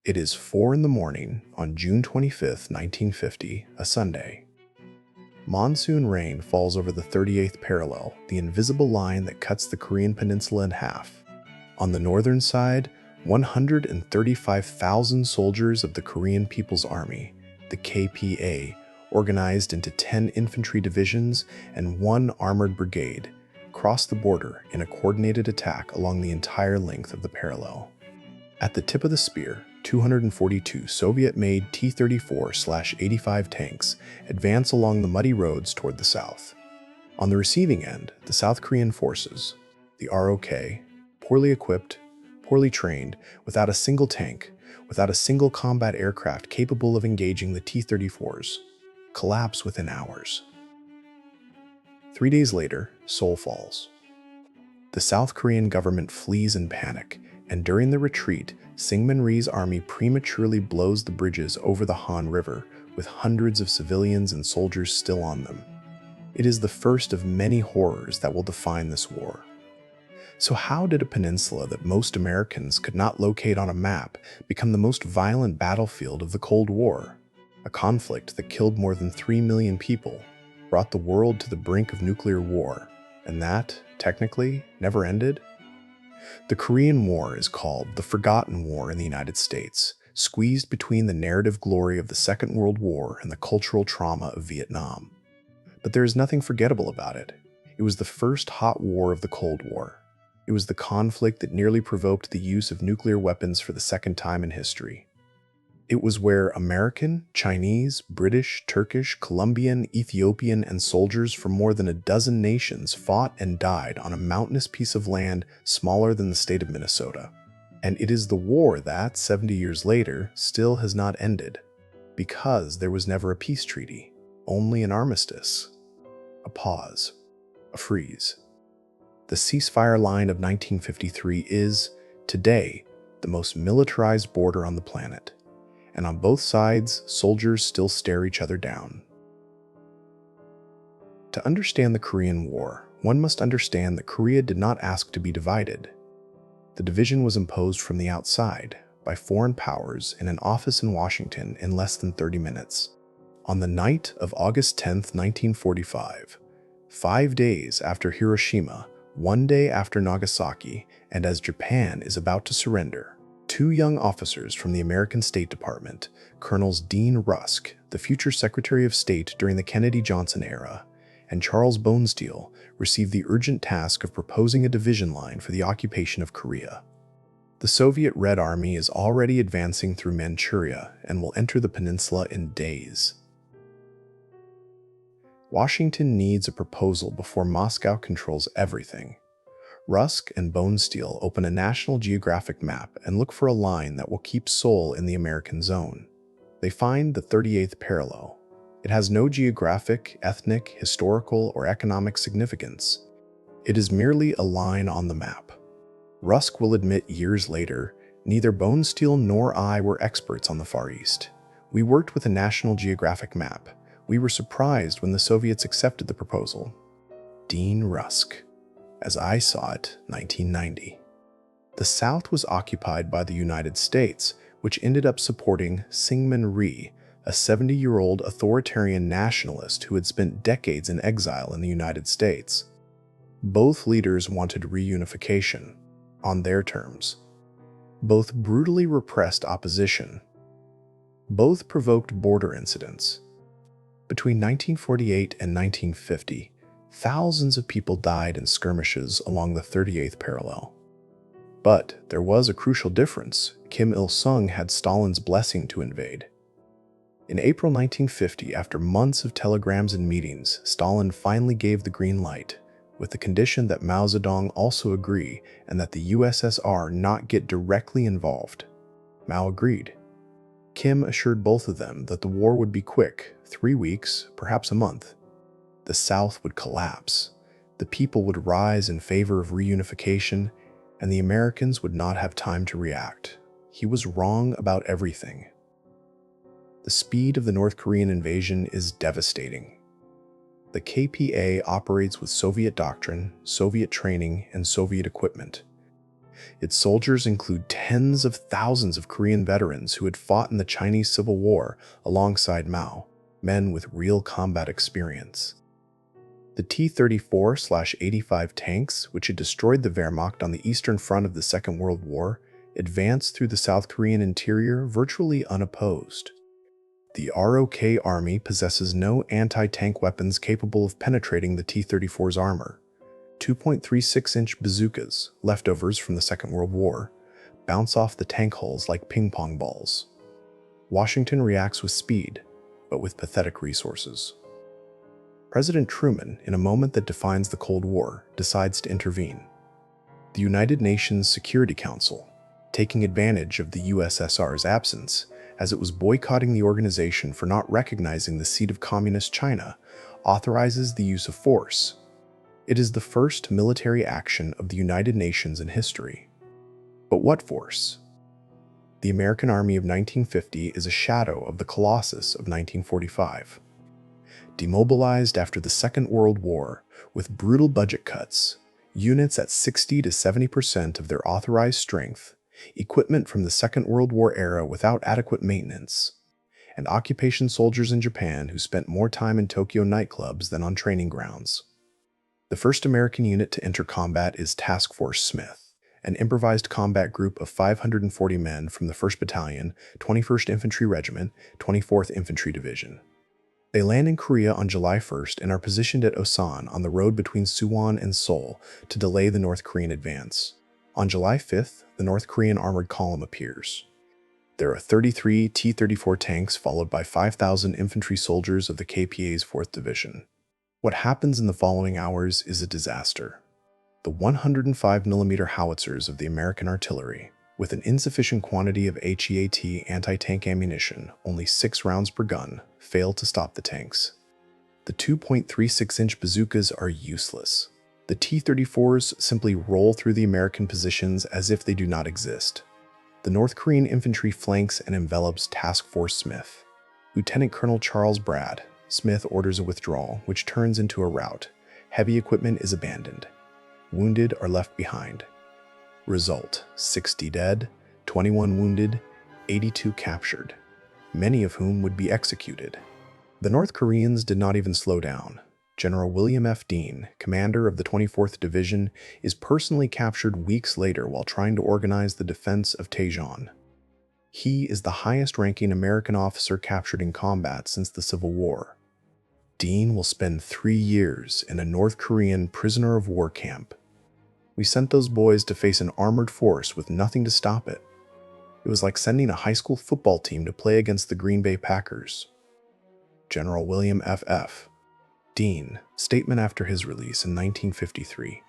It is 4 in the morning on June 25th, 1950, a Sunday. Monsoon rain falls over the 38th parallel, the invisible line that cuts the Korean peninsula in half. On the northern side, 135,000 soldiers of the Korean People's Army, the KPA, organized into 10 infantry divisions and 1 armored brigade, cross the border in a coordinated attack along the entire length of the parallel. At the tip of the spear, 242 Soviet-made T-34/85 tanks advance along the muddy roads toward the south. On the receiving end, the South Korean forces, the ROK, poorly equipped, poorly trained, without a single tank, without a single combat aircraft capable of engaging the T-34s, collapse within hours. 3 days later, Seoul falls. The South Korean government flees in panic, and during the retreat, Syngman Rhee's army prematurely blows the bridges over the Han River, with hundreds of civilians and soldiers still on them. It is the first of many horrors that will define this war. So how did a peninsula that most Americans could not locate on a map become the most violent battlefield of the Cold War? A conflict that killed more than 3 million people, brought the world to the brink of nuclear war, and that, technically, never ended? The Korean War is called the Forgotten War in the United States, squeezed between the narrative glory of the Second World War and the cultural trauma of Vietnam. But there is nothing forgettable about it. It was the first hot war of the Cold War. It was the conflict that nearly provoked the use of nuclear weapons for the second time in history. It was where American, Chinese, British, Turkish, Colombian, Ethiopian, and soldiers from more than a dozen nations fought and died on a mountainous piece of land smaller than the state of Minnesota. And it is the war that, 70 years later, still has not ended, because there was never a peace treaty, only an armistice, a pause, a freeze. The ceasefire line of 1953 is, today, the most militarized border on the planet. And on both sides, soldiers still stare each other down. To understand the Korean War, one must understand that Korea did not ask to be divided. The division was imposed from the outside, by foreign powers in an office in Washington in less than 30 minutes. On the night of August 10, 1945, 5 days after Hiroshima, 1 day after Nagasaki, and as Japan is about to surrender, 2 young officers from the American State Department, Colonels Dean Rusk, the future Secretary of State during the Kennedy-Johnson era, and Charles Bonesteel, received the urgent task of proposing a division line for the occupation of Korea. The Soviet Red Army is already advancing through Manchuria and will enter the peninsula in days. Washington needs a proposal before Moscow controls everything. Rusk and Bonesteel open a National Geographic map and look for a line that will keep Seoul in the American zone. They find the 38th parallel. It has no geographic, ethnic, historical, or economic significance. It is merely a line on the map. Rusk will admit years later, neither Bonesteel nor I were experts on the Far East. We worked with a National Geographic map. We were surprised when the Soviets accepted the proposal. Dean Rusk. As I saw it, 1990. The South was occupied by the United States, which ended up supporting Syngman Rhee, a 70-year-old authoritarian nationalist who had spent decades in exile in the United States. Both leaders wanted reunification, on their terms. Both brutally repressed opposition. Both provoked border incidents. Between 1948 and 1950, thousands of people died in skirmishes along the 38th parallel. But there was a crucial difference. Kim Il-sung had Stalin's blessing to invade. In April 1950, after months of telegrams and meetings, Stalin finally gave the green light, with the condition that Mao Zedong also agree and that the USSR not get directly involved. Mao agreed. Kim assured both of them that the war would be quick, 3 weeks, perhaps a month. The South would collapse, the people would rise in favor of reunification, and the Americans would not have time to react. He was wrong about everything. The speed of the North Korean invasion is devastating. The KPA operates with Soviet doctrine, Soviet training, and Soviet equipment. Its soldiers include tens of thousands of Korean veterans who had fought in the Chinese Civil War alongside Mao, men with real combat experience. The T-34/85 tanks, which had destroyed the Wehrmacht on the Eastern Front of the Second World War, advanced through the South Korean interior virtually unopposed. The ROK Army possesses no anti-tank weapons capable of penetrating the T-34's armor. 2.36-inch bazookas, leftovers from the Second World War, bounce off the tank hulls like ping-pong balls. Washington reacts with speed, but with pathetic resources. President Truman, in a moment that defines the Cold War, decides to intervene. The United Nations Security Council, taking advantage of the USSR's absence, as it was boycotting the organization for not recognizing the seat of Communist China, authorizes the use of force. It is the first military action of the United Nations in history. But what force? The American Army of 1950 is a shadow of the Colossus of 1945. Demobilized after the Second World War, with brutal budget cuts, units at 60 to 70% of their authorized strength, equipment from the Second World War era without adequate maintenance, and occupation soldiers in Japan who spent more time in Tokyo nightclubs than on training grounds. The first American unit to enter combat is Task Force Smith, an improvised combat group of 540 men from the 1st Battalion, 21st Infantry Regiment, 24th Infantry Division. They land in Korea on July 1st and are positioned at Osan on the road between Suwon and Seoul to delay the North Korean advance. On July 5th, the North Korean armored column appears. There are 33 T-34 tanks followed by 5,000 infantry soldiers of the KPA's 4th Division. What happens in the following hours is a disaster. The 105mm howitzers of the American artillery, with an insufficient quantity of HEAT anti-tank ammunition, only 6 rounds per gun, fail to stop the tanks. The 2.36-inch bazookas are useless. The T-34s simply roll through the American positions as if they do not exist. The North Korean infantry flanks and envelops Task Force Smith. Lieutenant Colonel Charles Brad, Smith orders a withdrawal, which turns into a rout. Heavy equipment is abandoned. Wounded are left behind. Result: 60 dead, 21 wounded, 82 captured, many of whom would be executed. The North Koreans did not even slow down. General William F. Dean, commander of the 24th Division, is personally captured weeks later while trying to organize the defense of Daejeon. He is the highest-ranking American officer captured in combat since the Civil War. Dean will spend 3 years in a North Korean prisoner of war camp. We sent those boys to face an armored force with nothing to stop it. It was like sending a high school football team to play against the Green Bay Packers. General William F. Dean, statement after his release in 1953.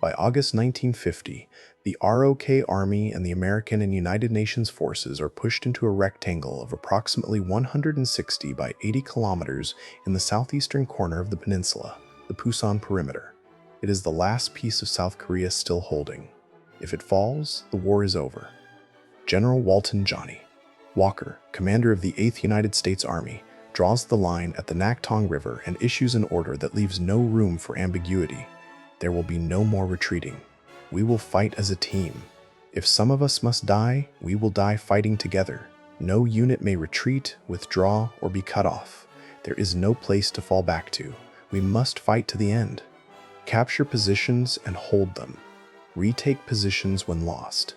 By August 1950, the ROK Army and the American and United Nations forces are pushed into a rectangle of approximately 160 by 80 kilometers in the southeastern corner of the peninsula, the Pusan Perimeter. It is the last piece of South Korea still holding. If it falls, the war is over. General Walton Johnny Walker, commander of the 8th United States Army, draws the line at the Naktong River and issues an order that leaves no room for ambiguity. There will be no more retreating. We will fight as a team. If some of us must die, we will die fighting together. No unit may retreat, withdraw, or be cut off. There is no place to fall back to. We must fight to the end. Capture positions and hold them. Retake positions when lost.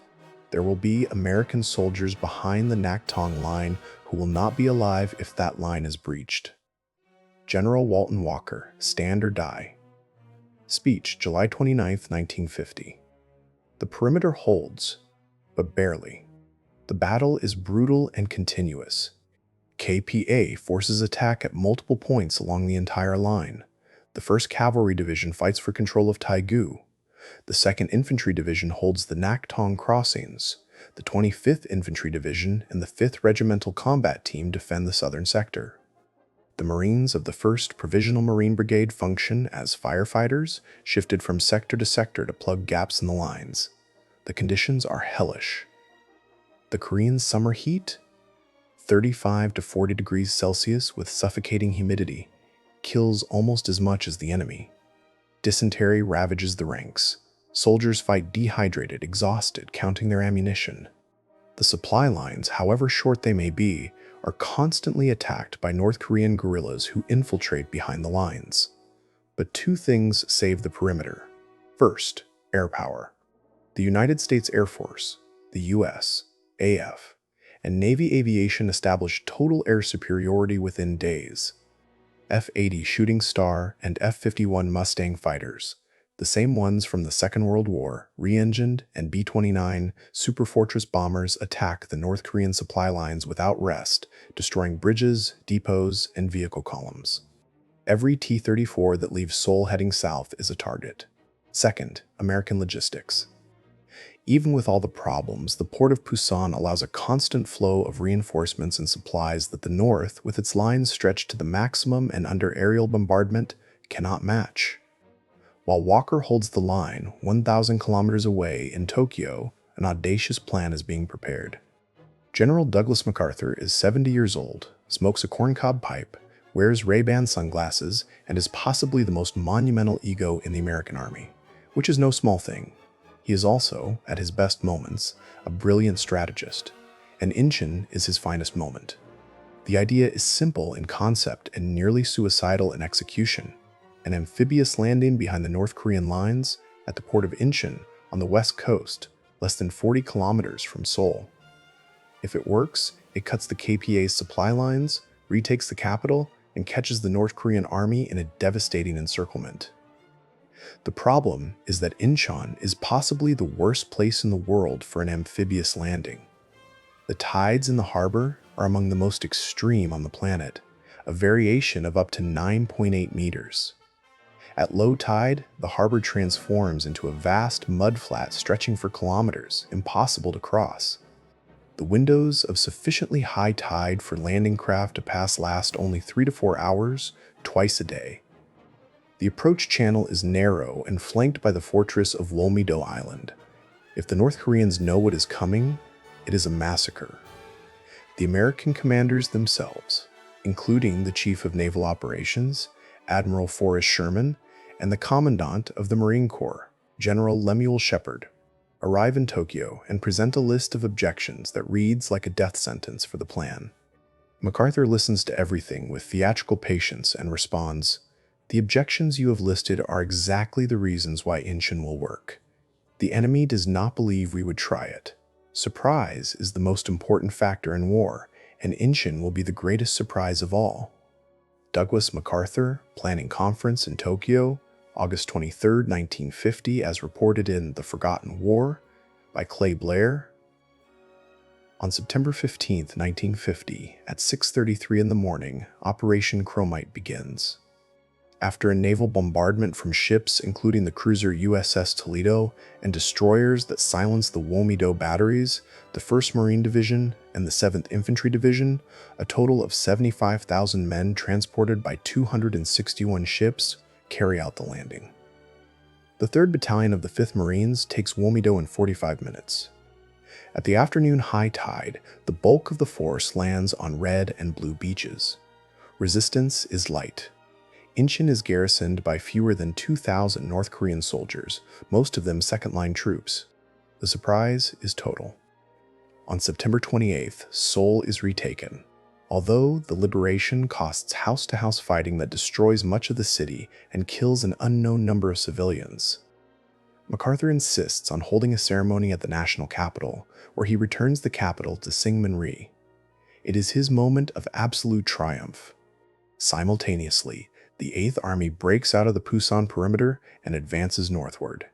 There will be American soldiers behind the Naktong line who will not be alive if that line is breached. General Walton Walker, stand or die. Speech, July 29, 1950. The perimeter holds, but barely. The battle is brutal and continuous. KPA forces attack at multiple points along the entire line. The 1st Cavalry Division fights for control of Taegu. The 2nd Infantry Division holds the Naktong crossings. The 25th Infantry Division and the 5th Regimental Combat Team defend the southern sector. The Marines of the 1st Provisional Marine Brigade function as firefighters, shifted from sector to sector to plug gaps in the lines. The conditions are hellish. The Korean summer heat? 35 to 40 degrees Celsius with suffocating humidity, kills almost as much as the enemy. Dysentery ravages the ranks. Soldiers fight dehydrated, exhausted, counting their ammunition. The supply lines, however short they may be, are constantly attacked by North Korean guerrillas who infiltrate behind the lines. But two things save the perimeter. First, air power. The United States Air Force, the U.S., AF, and Navy aviation established total air superiority within days. F-80 Shooting Star and F-51 Mustang fighters, the same ones from the Second World War, re-engined, and B-29 Superfortress bombers attack the North Korean supply lines without rest, destroying bridges, depots, and vehicle columns. Every T-34 that leaves Seoul heading south is a target. Second, American logistics. Even with all the problems, the port of Pusan allows a constant flow of reinforcements and supplies that the North, with its lines stretched to the maximum and under aerial bombardment, cannot match. While Walker holds the line 1,000 kilometers away in Tokyo, an audacious plan is being prepared. General Douglas MacArthur is 70 years old, smokes a corncob pipe, wears Ray-Ban sunglasses, and is possibly the most monumental ego in the American Army, which is no small thing. He is also, at his best moments, a brilliant strategist, and Incheon is his finest moment. The idea is simple in concept and nearly suicidal in execution: an amphibious landing behind the North Korean lines at the port of Incheon on the west coast, less than 40 kilometers from Seoul. If it works, it cuts the KPA's supply lines, retakes the capital, and catches the North Korean army in a devastating encirclement. The problem is that Incheon is possibly the worst place in the world for an amphibious landing. The tides in the harbor are among the most extreme on the planet, a variation of up to 9.8 meters. At low tide, the harbor transforms into a vast mudflat stretching for kilometers, impossible to cross. The windows of sufficiently high tide for landing craft to pass last only 3 to 4 hours, twice a day. The approach channel is narrow and flanked by the fortress of Wolmi-do Island. If the North Koreans know what is coming, it is a massacre. The American commanders themselves, including the Chief of Naval Operations, Admiral Forrest Sherman, and the Commandant of the Marine Corps, General Lemuel Shepard, arrive in Tokyo and present a list of objections that reads like a death sentence for the plan. MacArthur listens to everything with theatrical patience and responds, "The objections you have listed are exactly the reasons why Incheon will work. The enemy does not believe we would try it. Surprise is the most important factor in war, and Incheon will be the greatest surprise of all." Douglas MacArthur, Planning Conference in Tokyo, August 23, 1950, as reported in The Forgotten War by Clay Blair. On September 15, 1950, at 6:33 in the morning, Operation Chromite begins. After a naval bombardment from ships including the cruiser USS Toledo and destroyers that silenced the Wolmi-do batteries, the 1st Marine Division and the 7th Infantry Division, a total of 75,000 men transported by 261 ships, carry out the landing. The 3rd Battalion of the 5th Marines takes Wolmi-do in 45 minutes. At the afternoon high tide, the bulk of the force lands on red and blue beaches. Resistance is light. Incheon is garrisoned by fewer than 2,000 North Korean soldiers, most of them second-line troops. The surprise is total. On September 28th, Seoul is retaken. Although the liberation costs house-to-house fighting that destroys much of the city and kills an unknown number of civilians. MacArthur insists on holding a ceremony at the national capital, where he returns the capital to Syngman-rhee. It is his moment of absolute triumph. Simultaneously, the 8th Army breaks out of the Pusan perimeter and advances northward.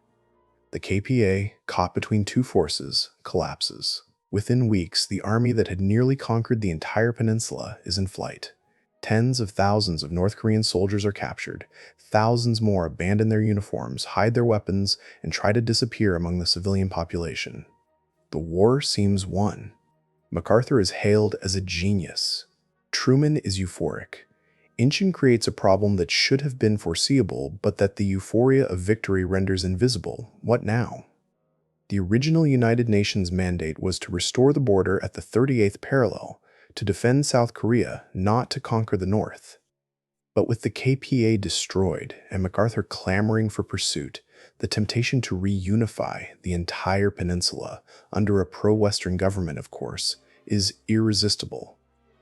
The KPA, caught between two forces, collapses. Within weeks, the army that had nearly conquered the entire peninsula is in flight. Tens of thousands of North Korean soldiers are captured. Thousands more abandon their uniforms, hide their weapons, and try to disappear among the civilian population. The war seems won. MacArthur is hailed as a genius. Truman is euphoric. Incheon creates a problem that should have been foreseeable, but that the euphoria of victory renders invisible. What now? The original United Nations mandate was to restore the border at the 38th parallel, to defend South Korea, not to conquer the North. But with the KPA destroyed and MacArthur clamoring for pursuit, The temptation to reunify the entire peninsula under a pro-Western government, of course, is irresistible.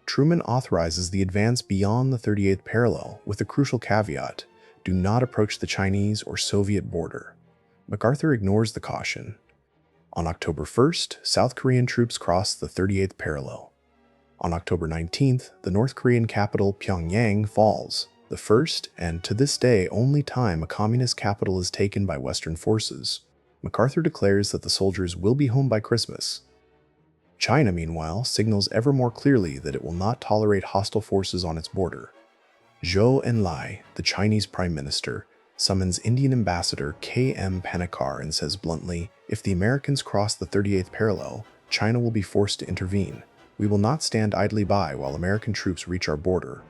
Truman authorizes the advance beyond the 38th parallel with a crucial caveat: do not approach the Chinese or Soviet border. MacArthur ignores the caution. On October 1st, South Korean troops cross the 38th parallel. On October 19th, the North Korean capital Pyongyang falls, the first and to this day only time a communist capital is taken by Western forces. MacArthur declares that the soldiers will be home by Christmas. China, meanwhile, signals ever more clearly that it will not tolerate hostile forces on its border. Zhou Enlai, the Chinese prime minister, summons Indian ambassador K.M. Panikkar and says bluntly, "If the Americans cross the 38th parallel, China will be forced to intervene. We will not stand idly by while American troops reach our border."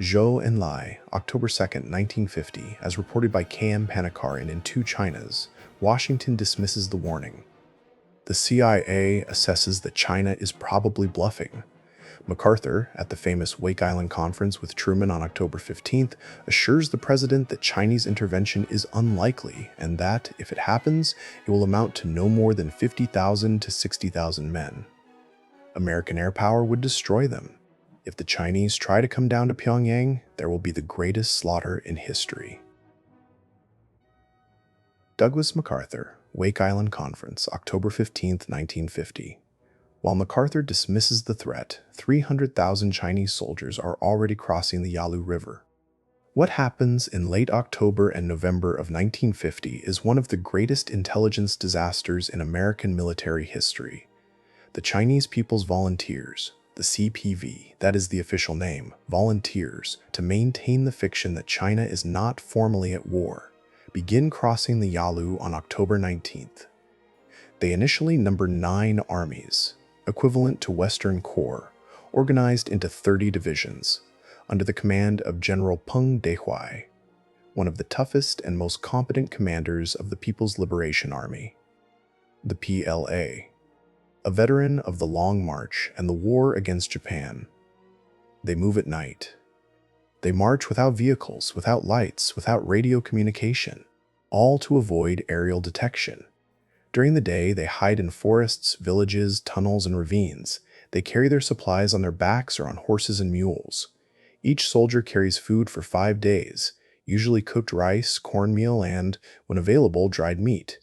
Zhou Enlai, October 2, 1950, as reported by K.M. Panikkar in Two Chinas, Washington dismisses the warning. The CIA assesses that China is probably bluffing. MacArthur, at the famous Wake Island Conference with Truman on October 15th, assures the president that Chinese intervention is unlikely and that, if it happens, it will amount to no more than 50,000 to 60,000 men. American air power would destroy them. If the Chinese try to come down to Pyongyang, there will be the greatest slaughter in history. Douglas MacArthur, Wake Island Conference, October 15, 1950. While MacArthur dismisses the threat, 300,000 Chinese soldiers are already crossing the Yalu River. What happens in late October and November of 1950 is one of the greatest intelligence disasters in American military history. The Chinese People's Volunteers, the CPV, that is the official name, volunteers, to maintain the fiction that China is not formally at war, begin crossing the Yalu on October 19th. They initially number 9 armies, equivalent to Western Corps, organized into 30 divisions, under the command of General Peng Dehuai, one of the toughest and most competent commanders of the People's Liberation Army, the PLA, a veteran of the Long March and the war against Japan. They move at night. They march without vehicles, without lights, without radio communication, all to avoid aerial detection. During the day, they hide in forests, villages, tunnels, and ravines. They carry their supplies on their backs or on horses and mules. Each soldier carries food for 5 days, usually cooked rice, cornmeal, and, when available, dried meat.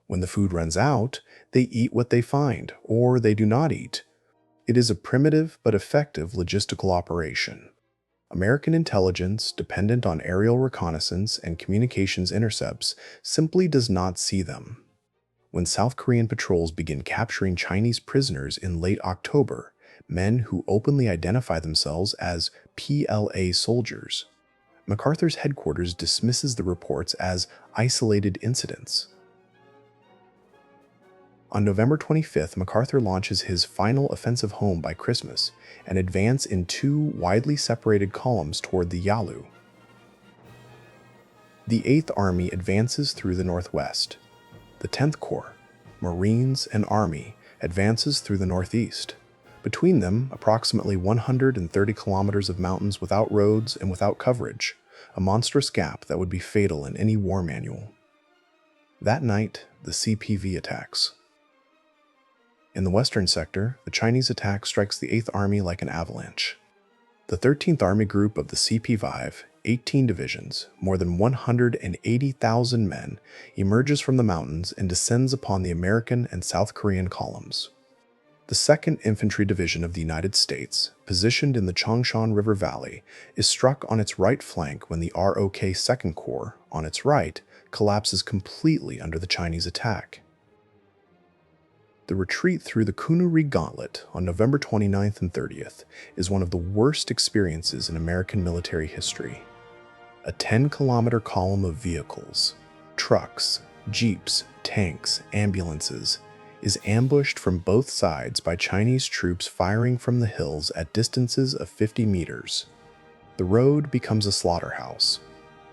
When the food runs out, they eat what they find, or they do not eat. It is a primitive but effective logistical operation. American intelligence, dependent on aerial reconnaissance and communications intercepts, simply does not see them. When South Korean patrols begin capturing Chinese prisoners in late October, men who openly identify themselves as PLA soldiers, MacArthur's headquarters dismisses the reports as isolated incidents. On November 25th, MacArthur launches his final offensive home by Christmas and advance in 2 widely separated columns toward the Yalu. The 8th Army advances through the northwest. The 10th Corps, Marines, and Army advances through the northeast. Between them, approximately 130 kilometers of mountains without roads and without coverage, a monstrous gap that would be fatal in any war manual. That night, the CPV attacks. In the western sector, the Chinese attack strikes the 8th Army like an avalanche. The 13th Army Group of the CP-5, 18 divisions, more than 180,000 men, emerges from the mountains and descends upon the American and South Korean columns. The 2nd Infantry Division of the United States, positioned in the Changshan River Valley, is struck on its right flank when the ROK 2nd Corps, on its right, collapses completely under the Chinese attack. The retreat through the Kunuri Gauntlet on November 29th and 30th is one of the worst experiences in American military history. A 10-kilometer column of vehicles, trucks, jeeps, tanks, ambulances, is ambushed from both sides by Chinese troops firing from the hills at distances of 50 meters. The road becomes a slaughterhouse.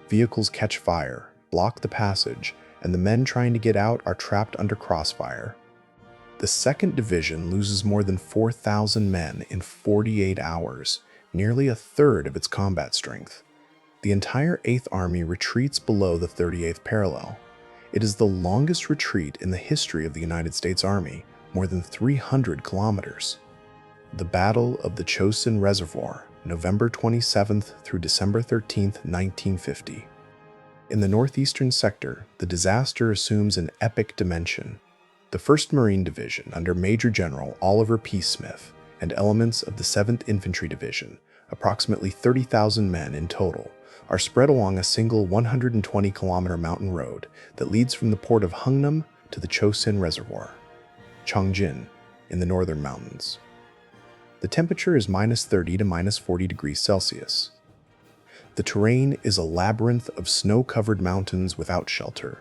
Vehicles catch fire, block the passage, and the men trying to get out are trapped under crossfire. The 2nd Division loses more than 4,000 men in 48 hours, nearly a third of its combat strength. The entire 8th Army retreats below the 38th parallel. It is the longest retreat in the history of the United States Army, more than 300 kilometers. The Battle of the Chosin Reservoir, November 27th through December 13th, 1950. In the northeastern sector, the disaster assumes an epic dimension. The 1st Marine Division, under Major General Oliver P. Smith, and elements of the 7th Infantry Division, approximately 30,000 men in total, are spread along a single 120-kilometer mountain road that leads from the port of Hungnam to the Chosin Reservoir, Chongjin, in the northern mountains. The temperature is -30 to -40 degrees Celsius. The terrain is a labyrinth of snow-covered mountains without shelter.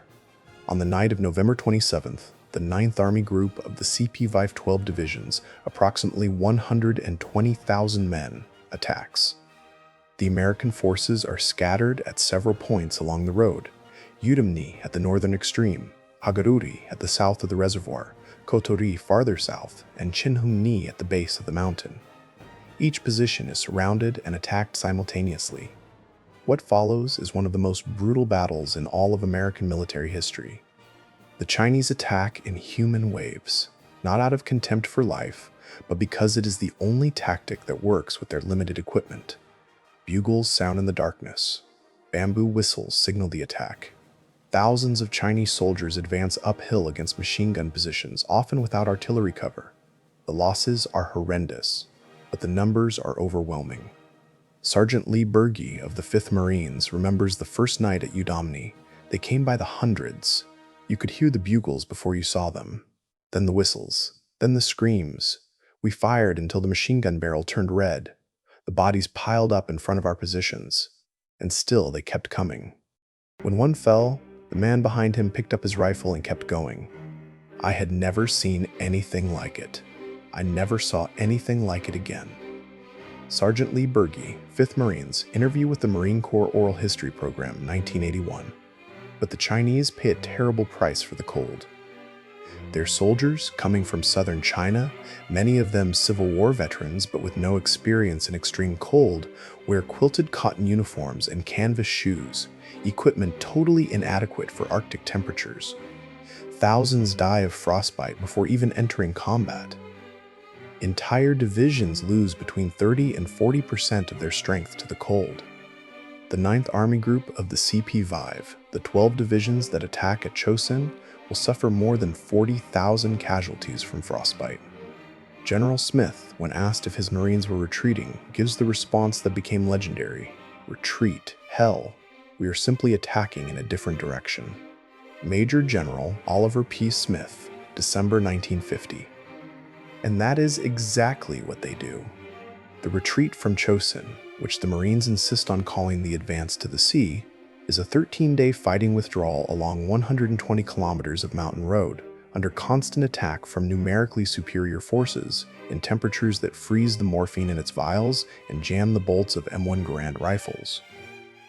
On the night of November 27th, the 9th Army Group of the CP-512 divisions, approximately 120,000 men, attacks. The American forces are scattered at several points along the road: Udimni at the northern extreme, Hagaruri at the south of the reservoir, Kotori farther south, and Chinhungni at the base of the mountain. Each position is surrounded and attacked simultaneously. What follows is one of the most brutal battles in all of American military history. The Chinese attack in human waves, not out of contempt for life, but because it is the only tactic that works with their limited equipment. Bugles sound in the darkness. Bamboo whistles signal the attack. Thousands of Chinese soldiers advance uphill against machine gun positions, often without artillery cover. The losses are horrendous, but the numbers are overwhelming. Sergeant Lee Berge of the 5th Marines remembers the first night at Udimni. They came by the hundreds. You could hear the bugles before you saw them. Then the whistles. Then the screams. We fired until the machine gun barrel turned red. The bodies piled up in front of our positions. And still they kept coming. When one fell, the man behind him picked up his rifle and kept going. I had never seen anything like it. I never saw anything like it again. Sergeant Lee Berge, 5th Marines, interview with the Marine Corps Oral History Program, 1981. But the Chinese pay a terrible price for the cold. Their soldiers, coming from southern China, many of them Civil War veterans but with no experience in extreme cold, wear quilted cotton uniforms and canvas shoes, equipment totally inadequate for Arctic temperatures. Thousands die of frostbite before even entering combat. Entire divisions lose between 30 and 40% of their strength to the cold. The 9th Army Group of the CP-5, the 12 divisions that attack at Chosin, will suffer more than 40,000 casualties from frostbite. General Smith, when asked if his Marines were retreating, gives the response that became legendary: "Retreat, hell, we are simply attacking in a different direction." Major General Oliver P. Smith, December 1950. And that is exactly what they do. The retreat from Chosin, which the Marines insist on calling the advance to the sea, is a 13-day fighting withdrawal along 120 kilometers of mountain road, under constant attack from numerically superior forces in temperatures that freeze the morphine in its vials and jam the bolts of M1 Garand rifles.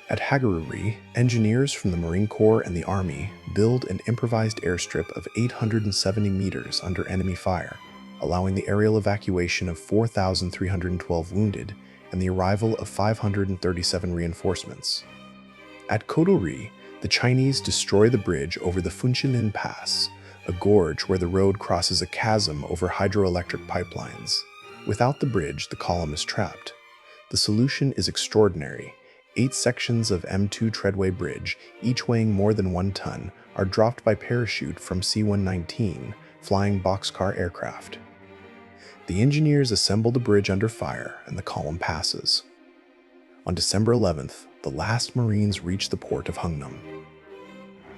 At Hagaruri, engineers from the Marine Corps and the Army build an improvised airstrip of 870 meters under enemy fire, allowing the aerial evacuation of 4,312 wounded and the arrival of 537 reinforcements. At Kotori, the Chinese destroy the bridge over the Funchilin Pass, a gorge where the road crosses a chasm over hydroelectric pipelines. Without the bridge, the column is trapped. The solution is extraordinary. 8 sections of M2 treadway bridge, each weighing more than 1 ton, are dropped by parachute from C-119, flying boxcar aircraft. The engineers assemble the bridge under fire and the column passes. On December 11th, the last Marines reach the port of Hungnam.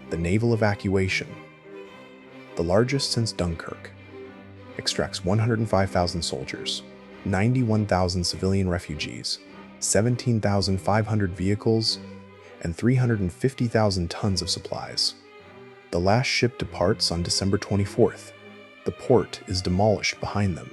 The naval evacuation, the largest since Dunkirk, extracts 105,000 soldiers, 91,000 civilian refugees, 17,500 vehicles, and 350,000 tons of supplies. The last ship departs on December 24th. The port is demolished behind them.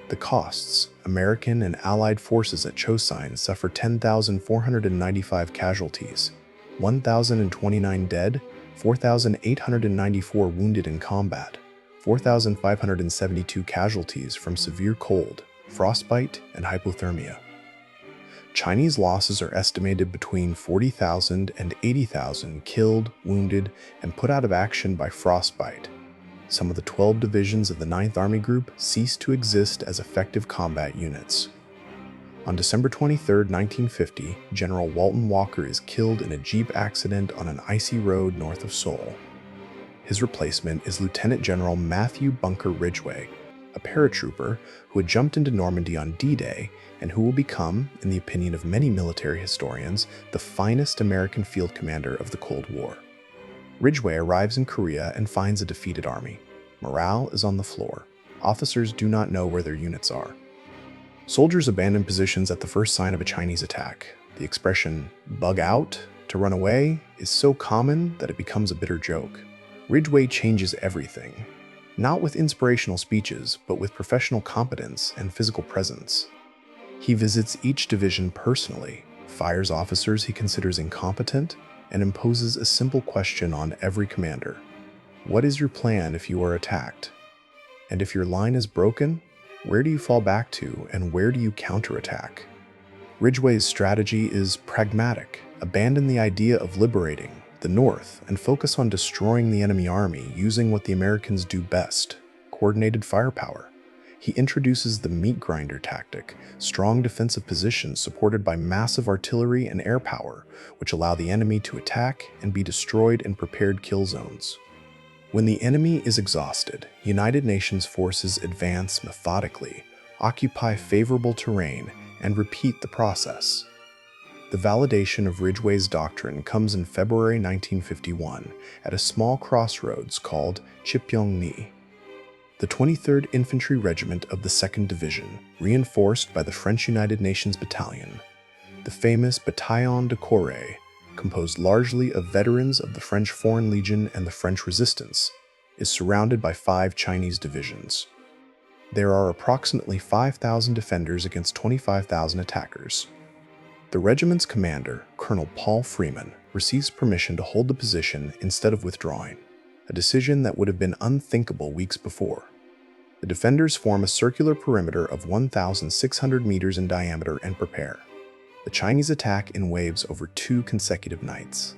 The costs: American and Allied forces at Chosin suffer 10,495 casualties, 1,029 dead, 4,894 wounded in combat, 4,572 casualties from severe cold, frostbite, and hypothermia. Chinese losses are estimated between 40,000 and 80,000 killed, wounded, and put out of action by frostbite. Some of the 12 divisions of the 9th Army Group ceased to exist as effective combat units. On December 23, 1950, General Walton Walker is killed in a jeep accident on an icy road north of Seoul. His replacement is Lieutenant General Matthew Bunker Ridgway, a paratrooper who had jumped into Normandy on D-Day and who will become, in the opinion of many military historians, the finest American field commander of the Cold War. Ridgway arrives in Korea and finds a defeated army. Morale is on the floor. Officers do not know where their units are. Soldiers abandon positions at the first sign of a Chinese attack. The expression, "bug out," to run away, is so common that it becomes a bitter joke. Ridgway changes everything, not with inspirational speeches, but with professional competence and physical presence. He visits each division personally, fires officers he considers incompetent, and imposes a simple question on every commander. What is your plan if you are attacked? And if your line is broken, where do you fall back to and where do you counterattack? Ridgway's strategy is pragmatic. Abandon the idea of liberating the North and focus on destroying the enemy army using what the Americans do best, coordinated firepower. He introduces the meat grinder tactic, strong defensive positions supported by massive artillery and air power, which allow the enemy to attack and be destroyed in prepared kill zones. When the enemy is exhausted, United Nations forces advance methodically, occupy favorable terrain, and repeat the process. The validation of Ridgway's doctrine comes in February 1951 at a small crossroads called Chipyeong-ni. The 23rd Infantry Regiment of the 2nd Division, reinforced by the French United Nations Battalion, the famous Bataillon de Corée, composed largely of veterans of the French Foreign Legion and the French Resistance, is surrounded by 5 Chinese divisions. There are approximately 5,000 defenders against 25,000 attackers. The regiment's commander, Colonel Paul Freeman, receives permission to hold the position instead of withdrawing, a decision that would have been unthinkable weeks before. The defenders form a circular perimeter of 1,600 meters in diameter and prepare. The Chinese attack in waves over 2 consecutive nights.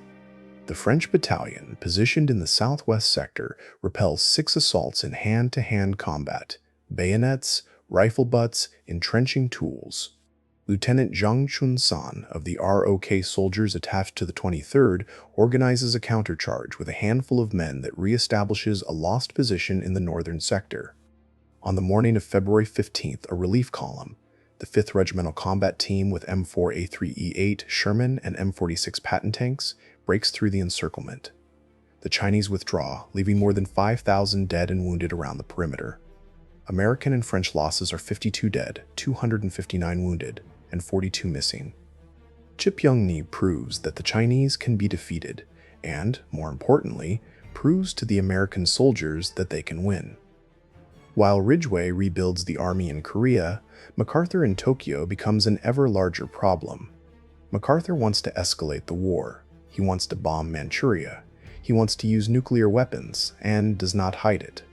The French battalion, positioned in the southwest sector, repels 6 assaults in hand-to-hand combat, bayonets, rifle butts, entrenching tools. Lieutenant Zhang Chun-san of the ROK soldiers attached to the 23rd organizes a countercharge with a handful of men that reestablishes a lost position in the northern sector. On the morning of February 15th, a relief column, the 5th Regimental Combat Team with M4A3E8 Sherman and M46 Patton tanks, breaks through the encirclement. The Chinese withdraw, leaving more than 5,000 dead and wounded around the perimeter. American and French losses are 52 dead, 259 wounded, and 42 missing. Chipyeong-ni proves that the Chinese can be defeated, and, more importantly, proves to the American soldiers that they can win. While Ridgway rebuilds the army in Korea, MacArthur in Tokyo becomes an ever larger problem. MacArthur wants to escalate the war. He wants to bomb Manchuria. He wants to use nuclear weapons, and does not hide it.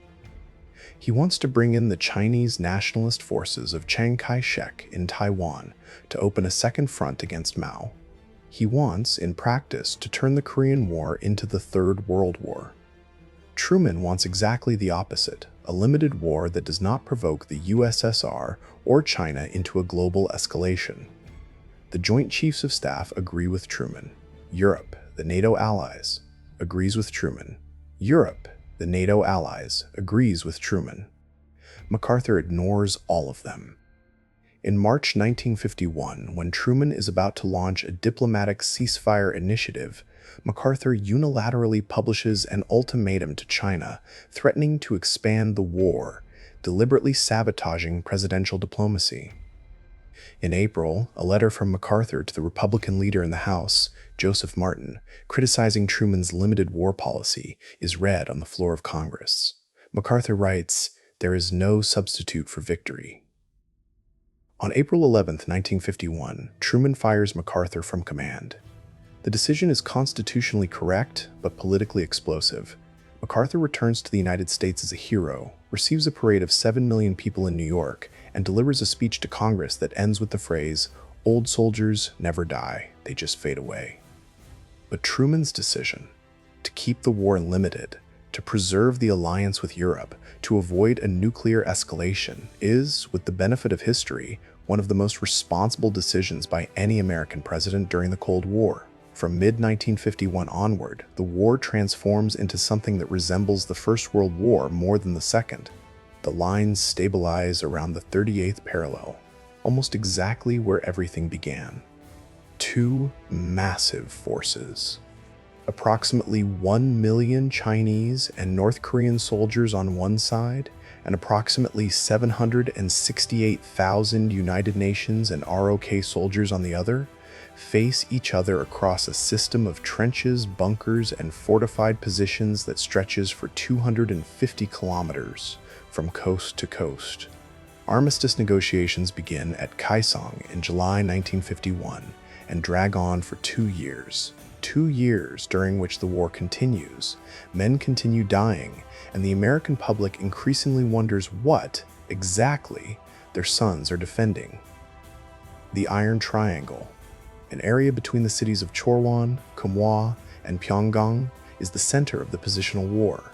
He wants to bring in the Chinese nationalist forces of Chiang Kai-shek in Taiwan to open a second front against Mao. He wants, in practice, to turn the Korean War into the Third World War. Truman wants exactly the opposite, a limited war that does not provoke the USSR or China into a global escalation. The Joint Chiefs of Staff agree with Truman. Europe, the NATO allies, agrees with Truman. Europe, the NATO allies, agrees with Truman. MacArthur ignores all of them. In March 1951, when Truman is about to launch a diplomatic ceasefire initiative, MacArthur unilaterally publishes an ultimatum to China, threatening to expand the war, deliberately sabotaging presidential diplomacy. In April, a letter from MacArthur to the Republican leader in the House, Joseph Martin, criticizing Truman's limited war policy, is read on the floor of Congress. MacArthur writes, "There is no substitute for victory." On April 11, 1951, Truman fires MacArthur from command. The decision is constitutionally correct, but politically explosive. MacArthur returns to the United States as a hero, receives a parade of 7 million people in New York, and delivers a speech to Congress that ends with the phrase, Old soldiers never die, they just fade away. But Truman's decision to keep the war limited, to preserve the alliance with Europe, to avoid a nuclear escalation is, with the benefit of history, one of the most responsible decisions by any American president during the Cold War. From mid-1951 onward, the war transforms into something that resembles the First World War more than the Second. The lines stabilize around the 38th parallel, almost exactly where everything began. Two massive forces. Approximately 1 million Chinese and North Korean soldiers on one side, and approximately 768,000 United Nations and ROK soldiers on the other, face each other across a system of trenches, bunkers, and fortified positions that stretches for 250 kilometers from coast to coast. Armistice negotiations begin at Kaesong in July 1951 and drag on for 2 years. 2 years during which the war continues, men continue dying, and the American public increasingly wonders what, exactly, their sons are defending. The Iron Triangle, an area between the cities of Chorwan, Kumhwa, and Pyongyang, is the center of the positional war.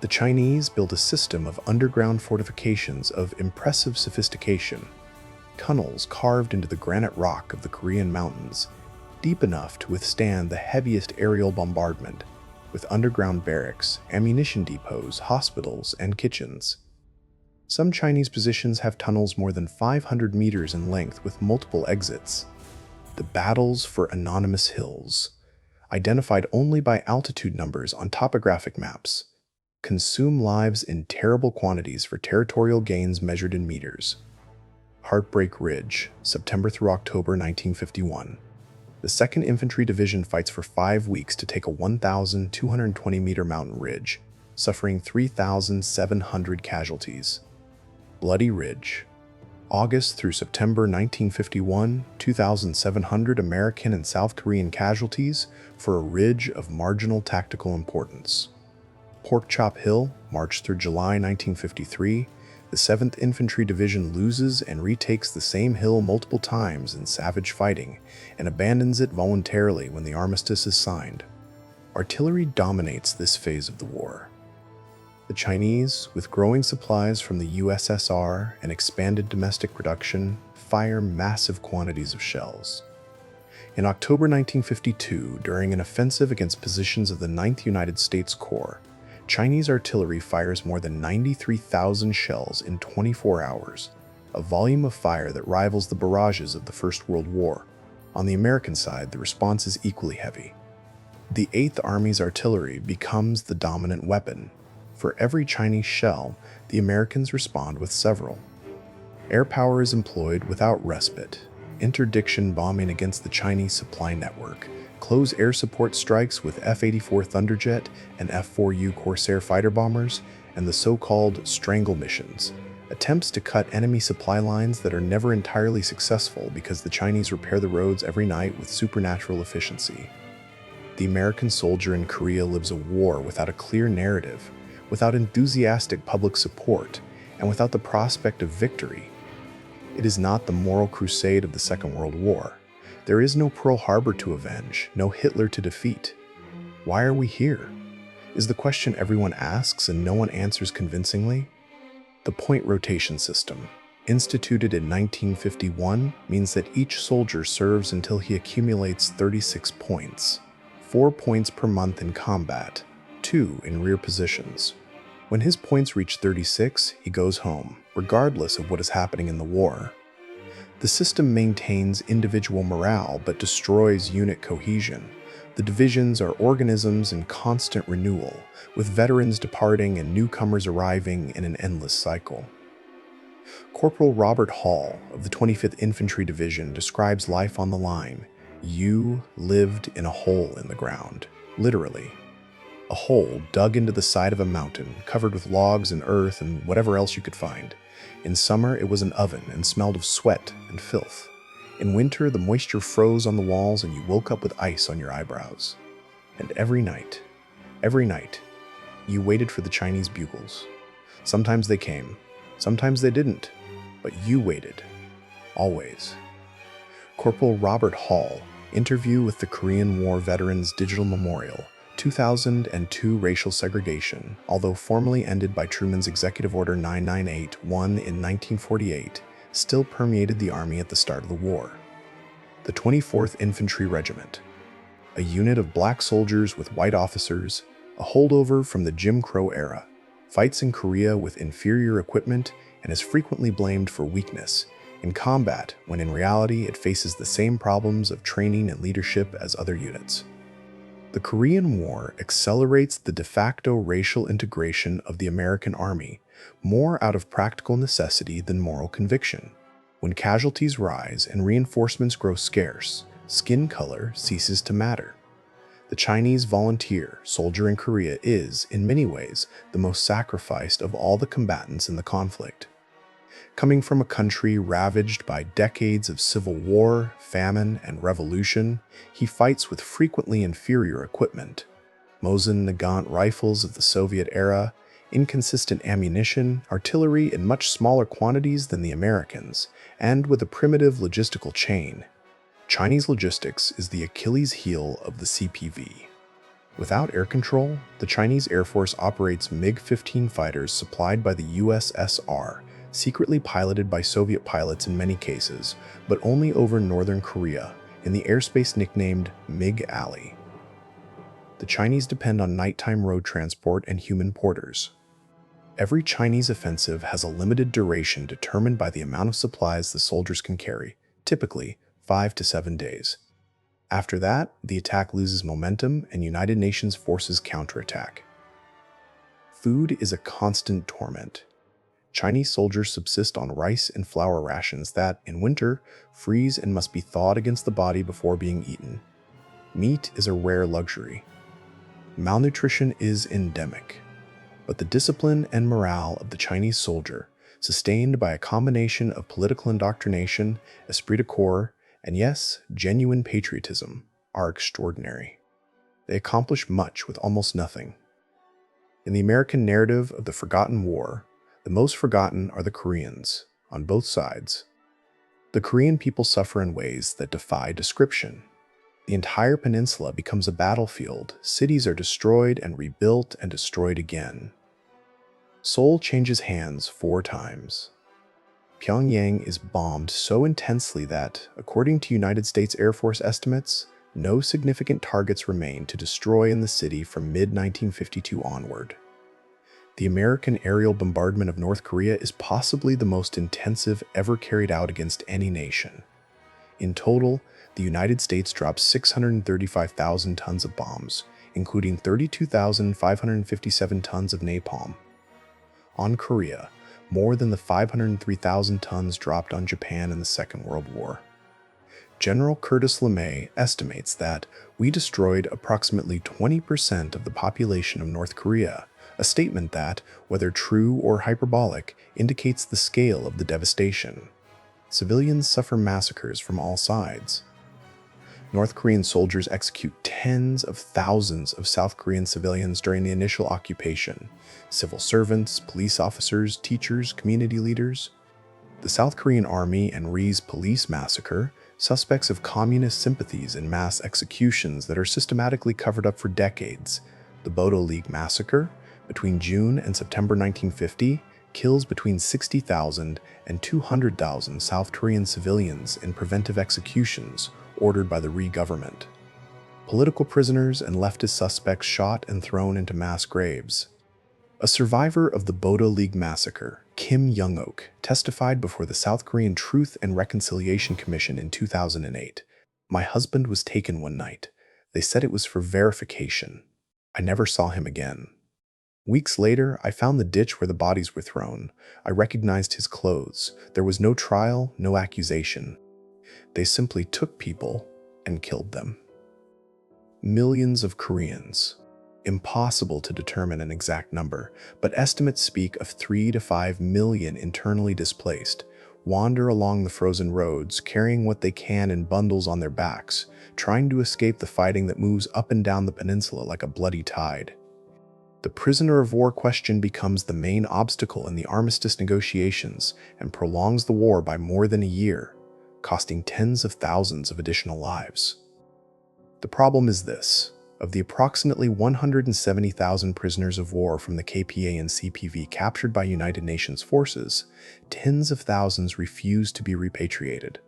The Chinese build a system of underground fortifications of impressive sophistication, tunnels carved into the granite rock of the Korean mountains, deep enough to withstand the heaviest aerial bombardment, with underground barracks, ammunition depots, hospitals, and kitchens. Some Chinese positions have tunnels more than 500 meters in length with multiple exits. The battles for anonymous hills, identified only by altitude numbers on topographic maps, consume lives in terrible quantities for territorial gains measured in meters. Heartbreak Ridge, September through October 1951. The 2nd Infantry Division fights for 5 weeks to take a 1,220-meter mountain ridge, suffering 3,700 casualties. Bloody Ridge. August through September 1951, 2,700 American and South Korean casualties for a ridge of marginal tactical importance. Pork Chop Hill, March through July 1953, the 7th Infantry Division loses and retakes the same hill multiple times in savage fighting and abandons it voluntarily when the armistice is signed. Artillery dominates this phase of the war. The Chinese, with growing supplies from the USSR and expanded domestic production, fire massive quantities of shells. In October 1952, during an offensive against positions of the 9th United States Corps, Chinese artillery fires more than 93,000 shells in 24 hours, a volume of fire that rivals the barrages of the First World War. On the American side, the response is equally heavy. The 8th Army's artillery becomes the dominant weapon. For every Chinese shell, the Americans respond with several. Air power is employed without respite, interdiction bombing against the Chinese supply network, close air support strikes with F-84 Thunderjet and F-4U Corsair fighter bombers, and the so-called strangle missions, attempts to cut enemy supply lines that are never entirely successful because the Chinese repair the roads every night with supernatural efficiency. The American soldier in Korea lives a war without a clear narrative, without enthusiastic public support, and without the prospect of victory. It is not the moral crusade of the Second World War. There is no Pearl Harbor to avenge, no Hitler to defeat. Why are we here? Is the question everyone asks and no one answers convincingly. The point rotation system, instituted in 1951, means that each soldier serves until he accumulates 36 points, 4 points per month in combat, 2 in rear positions. When his points reach 36, he goes home, regardless of what is happening in the war. The system maintains individual morale but destroys unit cohesion. The divisions are organisms in constant renewal, with veterans departing and newcomers arriving in an endless cycle. Corporal Robert Hall of the 25th Infantry Division describes life on the line. You lived in a hole in the ground, literally. A hole dug into the side of a mountain, covered with logs and earth and whatever else you could find. In summer, it was an oven and smelled of sweat and filth. In winter, the moisture froze on the walls and you woke up with ice on your eyebrows. And every night, you waited for the Chinese bugles. Sometimes they came, sometimes they didn't, but you waited. Always. Corporal Robert Hall, Interview with the Korean War Veterans Digital Memorial, 2002. Racial segregation, although formally ended by Truman's Executive Order 9981 in 1948, still permeated the Army at the start of the war. The 24th Infantry Regiment, a unit of black soldiers with white officers, a holdover from the Jim Crow era, fights in Korea with inferior equipment and is frequently blamed for weakness in combat when in reality it faces the same problems of training and leadership as other units. The Korean War accelerates the de facto racial integration of the American Army more out of practical necessity than moral conviction. When casualties rise and reinforcements grow scarce, skin color ceases to matter. The Chinese volunteer soldier in Korea is, in many ways, the most sacrificed of all the combatants in the conflict. Coming from a country ravaged by decades of civil war, famine, and revolution, he fights with frequently inferior equipment. Mosin Nagant rifles of the Soviet era, inconsistent ammunition, artillery in much smaller quantities than the Americans, and with a primitive logistical chain. Chinese logistics is the Achilles heel of the CPV. Without air control, the Chinese Air Force operates MiG-15 fighters supplied by the USSR, secretly piloted by Soviet pilots in many cases, but only over northern Korea, in the airspace nicknamed MiG Alley. The Chinese depend on nighttime road transport and human porters. Every Chinese offensive has a limited duration determined by the amount of supplies the soldiers can carry, typically 5 to 7 days. After that, the attack loses momentum and United Nations forces counterattack. Food is a constant torment. Chinese soldiers subsist on rice and flour rations that, in winter, freeze and must be thawed against the body before being eaten. Meat is a rare luxury. Malnutrition is endemic. But the discipline and morale of the Chinese soldier, sustained by a combination of political indoctrination, esprit de corps, and yes, genuine patriotism, are extraordinary. They accomplish much with almost nothing. In the American narrative of the forgotten war, the most forgotten are the Koreans, on both sides. The Korean people suffer in ways that defy description. The entire peninsula becomes a battlefield, cities are destroyed and rebuilt and destroyed again. Seoul changes hands 4 times. Pyongyang is bombed so intensely that, according to United States Air Force estimates, no significant targets remain to destroy in the city from mid-1952 onward. The American aerial bombardment of North Korea is possibly the most intensive ever carried out against any nation. In total, the United States dropped 635,000 tons of bombs, including 32,557 tons of napalm. On Korea, more than the 503,000 tons dropped on Japan in the Second World War. General Curtis LeMay estimates that we destroyed approximately 20% of the population of North Korea, a statement that, whether true or hyperbolic, indicates the scale of the devastation. Civilians suffer massacres from all sides. North Korean soldiers execute tens of thousands of South Korean civilians during the initial occupation: civil servants, police officers, teachers, community leaders. The South Korean Army and Rhee's police massacre, suspects of communist sympathies in mass executions that are systematically covered up for decades. The Bodo League massacre, between June and September 1950, kills between 60,000 and 200,000 South Korean civilians in preventive executions ordered by the Rhee government. Political prisoners and leftist suspects shot and thrown into mass graves. A survivor of the Bodo League massacre, Kim Young-ok, testified before the South Korean Truth and Reconciliation Commission in 2008. "My husband was taken one night. They said it was for verification. I never saw him again. Weeks later, I found the ditch where the bodies were thrown. I recognized his clothes. There was no trial, no accusation. They simply took people and killed them." Millions of Koreans. Impossible to determine an exact number, but estimates speak of 3 to 5 million internally displaced, wander along the frozen roads, carrying what they can in bundles on their backs, trying to escape the fighting that moves up and down the peninsula like a bloody tide. The prisoner of war question becomes the main obstacle in the armistice negotiations and prolongs the war by more than a year. costing tens of thousands of additional lives. The problem is this: of the approximately 170,000 prisoners of war from the KPA and CPV captured by United Nations forces, tens of thousands refuse to be repatriated.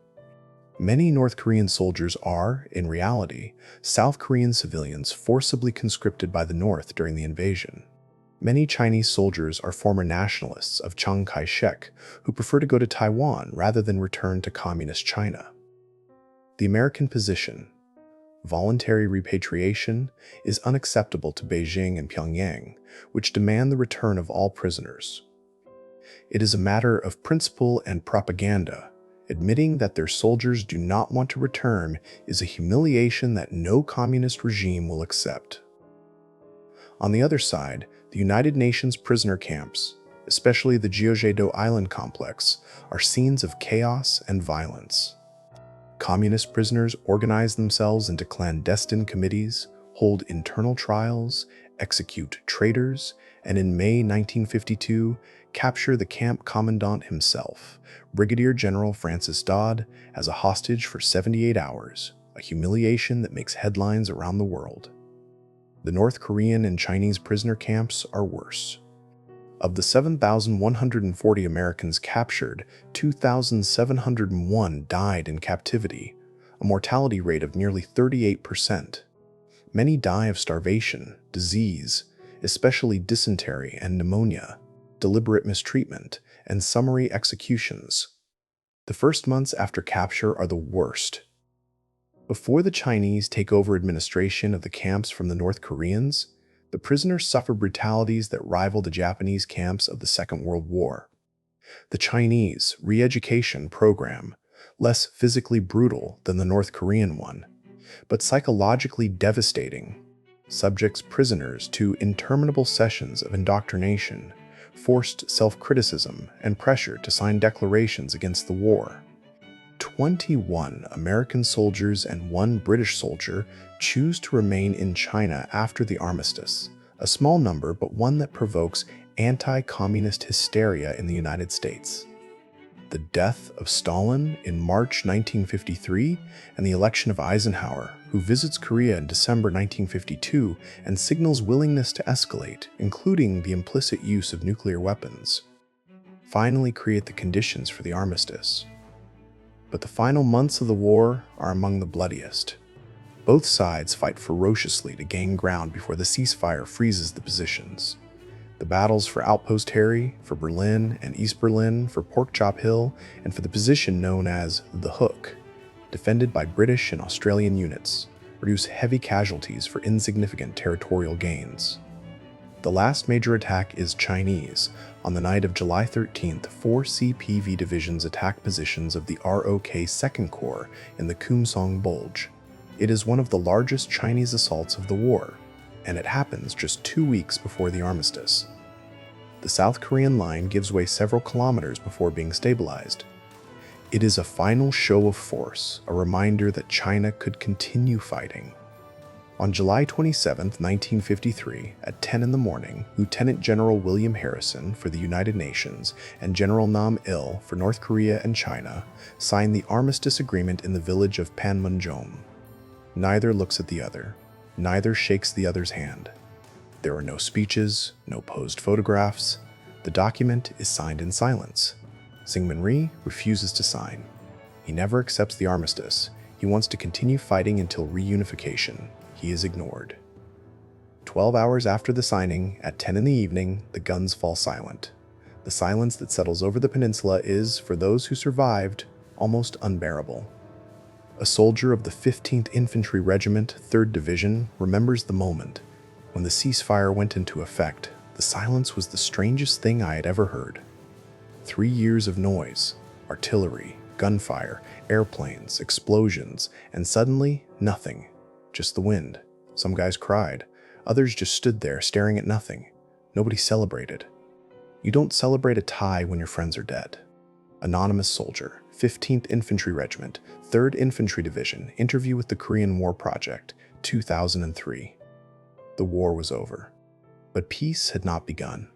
Many North Korean soldiers are, in reality, South Korean civilians forcibly conscripted by the North during the invasion. Many Chinese soldiers are former nationalists of Chiang Kai-shek who prefer to go to Taiwan rather than return to Communist China. The American position, voluntary repatriation, is unacceptable to Beijing and Pyongyang, which demand the return of all prisoners. It is a matter of principle and propaganda. Admitting that their soldiers do not want to return is a humiliation that no communist regime will accept. On the other side, the United Nations prisoner camps, especially the Jeoje-do Island complex, are scenes of chaos and violence. Communist prisoners organize themselves into clandestine committees, hold internal trials, execute traitors, and in May 1952, capture the camp commandant himself, Brigadier General Francis Dodd, as a hostage for 78 hours, a humiliation that makes headlines around the world. The North Korean and Chinese prisoner camps are worse. Of the 7,140 Americans captured, 2,701 died in captivity, a mortality rate of nearly 38%. Many die of starvation, disease, especially dysentery and pneumonia, deliberate mistreatment, and summary executions. The first months after capture are the worst. Before the Chinese take over administration of the camps from the North Koreans, the prisoners suffer brutalities that rival the Japanese camps of the Second World War. The Chinese re-education program, less physically brutal than the North Korean one, but psychologically devastating, subjects prisoners to interminable sessions of indoctrination, forced self-criticism, and pressure to sign declarations against the war. 21 American soldiers and 1 British soldier choose to remain in China after the armistice, a small number but one that provokes anti-communist hysteria in the United States. The death of Stalin in March 1953 and the election of Eisenhower, who visits Korea in December 1952 and signals willingness to escalate, including the implicit use of nuclear weapons, finally create the conditions for the armistice. But the final months of the war are among the bloodiest. Both sides fight ferociously to gain ground before the ceasefire freezes the positions. The battles for Outpost Harry, for Berlin and East Berlin, for Pork Chop Hill, and for the position known as The Hook, defended by British and Australian units, produce heavy casualties for insignificant territorial gains. The last major attack is Chinese. On the night of July 13th, 4 CPV divisions attack positions of the ROK 2nd Corps in the Kumsong Bulge. It is one of the largest Chinese assaults of the war, and it happens just 2 weeks before the armistice. The South Korean line gives way several kilometers before being stabilized. It is a final show of force, a reminder that China could continue fighting. On July 27, 1953, at 10 in the morning, Lieutenant General William Harrison for the United Nations and General Nam Il for North Korea and China signed the armistice agreement in the village of Panmunjom. Neither looks at the other. Neither shakes the other's hand. There are no speeches, no posed photographs. The document is signed in silence. Syngman Rhee refuses to sign. He never accepts the armistice. He wants to continue fighting until reunification. He is ignored. 12 hours after the signing, at 10 in the evening, the guns fall silent. The silence that settles over the peninsula is, for those who survived, almost unbearable. A soldier of the 15th Infantry Regiment, 3rd Division, remembers the moment. When the ceasefire went into effect, the silence was the strangest thing I had ever heard. 3 years of noise, artillery, gunfire, airplanes, explosions, and suddenly, nothing. Just the wind. Some guys cried. Others just stood there staring at nothing. Nobody celebrated. You don't celebrate a tie when your friends are dead. Anonymous soldier, 15th Infantry Regiment, 3rd Infantry Division, interview with the Korean War Project, 2003. The war was over. But peace had not begun.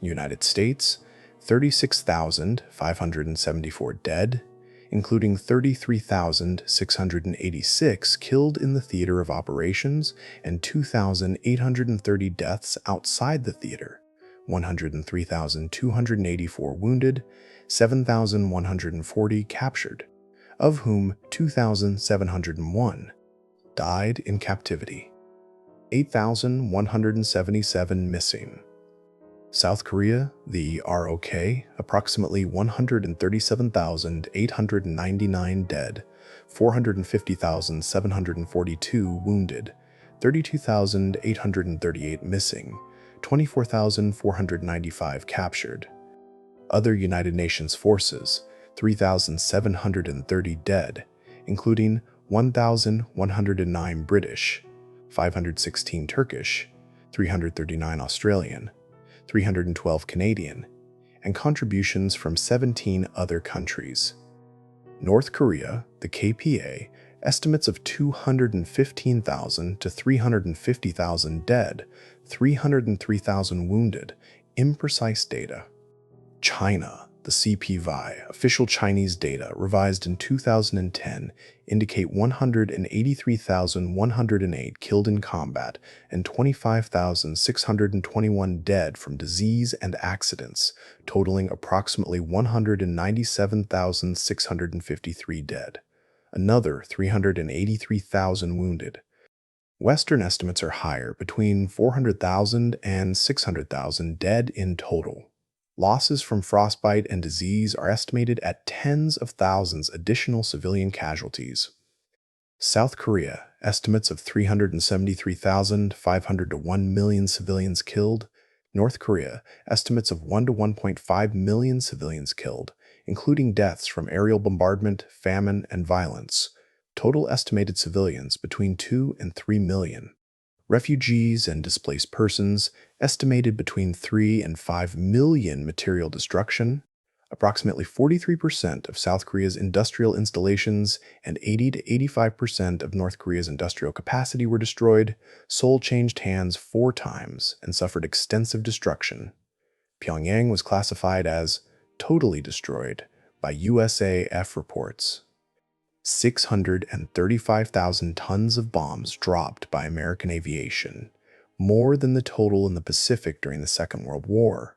United States, 36,574 dead. including 33,686 killed in the theater of operations and 2,830 deaths outside the theater, 103,284 wounded, 7,140 captured, of whom 2,701 died in captivity, 8,177 missing. South Korea, the ROK, approximately 137,899 dead, 450,742 wounded, 32,838 missing, 24,495 captured. Other United Nations forces, 3,730 dead, including 1,109 British, 516 Turkish, 339 Australian, 312 Canadian, and contributions from 17 other countries. North Korea, the KPA, estimates of 215,000 to 350,000 dead, 303,000 wounded, imprecise data. China, the CPVI, official Chinese data revised in 2010 indicate 183,108 killed in combat and 25,621 dead from disease and accidents, totaling approximately 197,653 dead. Another 383,000 wounded. Western estimates are higher, between 400,000 and 600,000 dead in total. Losses from frostbite and disease are estimated at tens of thousands additional civilian casualties. South Korea, estimates of 373,500 to 1 million civilians killed. North Korea, estimates of 1 to 1.5 million civilians killed, including deaths from aerial bombardment, famine, and violence. Total estimated civilians between 2 and 3 million. Refugees and displaced persons estimated between 3 and 5 million. Material destruction. Approximately 43% of South Korea's industrial installations and 80 to 85% of North Korea's industrial capacity were destroyed. Seoul changed hands 4 times and suffered extensive destruction. Pyongyang was classified as totally destroyed by USAF reports. 635,000 tons of bombs dropped by American aviation, more than the total in the Pacific during the Second World War.